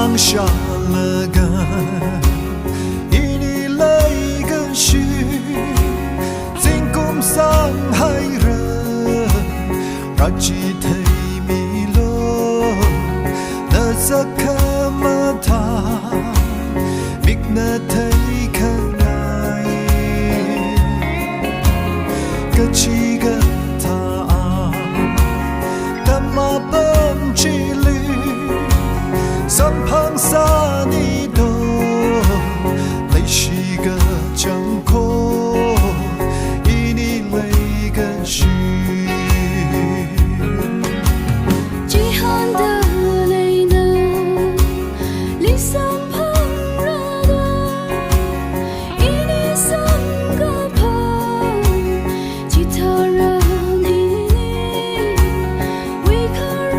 放下了根，以你来根须，尽管伤害人，让自己迷路，那则可么他，别那太可爱，个几个他，但嘛本纪律。身旁沙尼多，你是个江口，以你泪跟须。极寒的泪呢，离身旁热的，以你三个旁，其他人以你为可日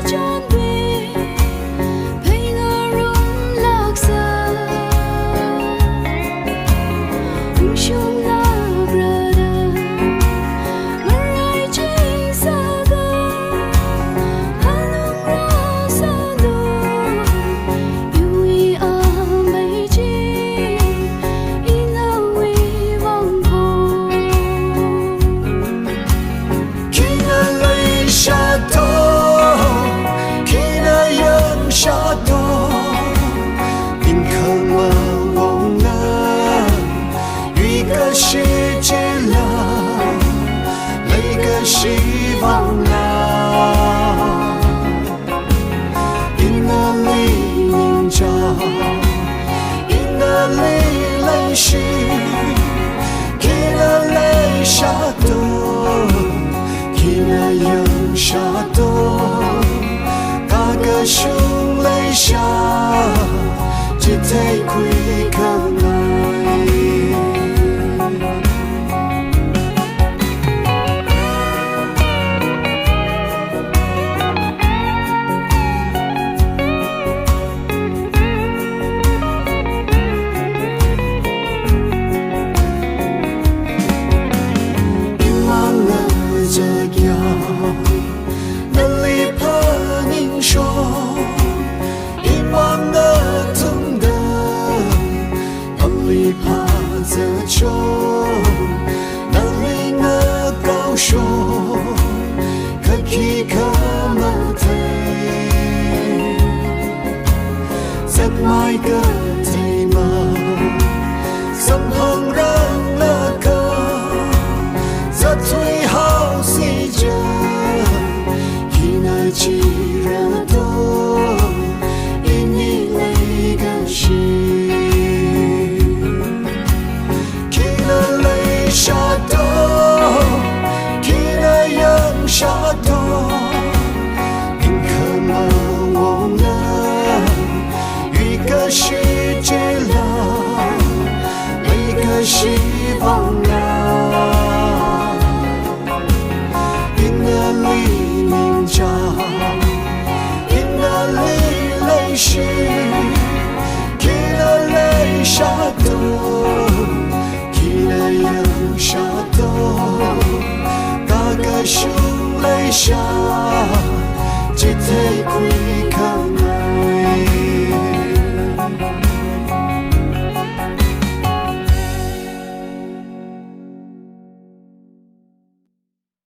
转变。世界了，那个希望了，因那里凝照，因那里泪湿，给那泪下多，给那阳下多，大个胸泪下，只太亏可爱。能力怕凝说，一望的痛的，能力怕责求，能力的高手，可以可么退，怎么个退吗？怎旁人了个，这退好时间。既然多，因你泪跟须，给了泪下多，给了阳下多，宁可么忘了，一个世界了，一个希望了，因那里凝照。是，给了泪下多，给了阳下多，大个胸泪下，只太亏。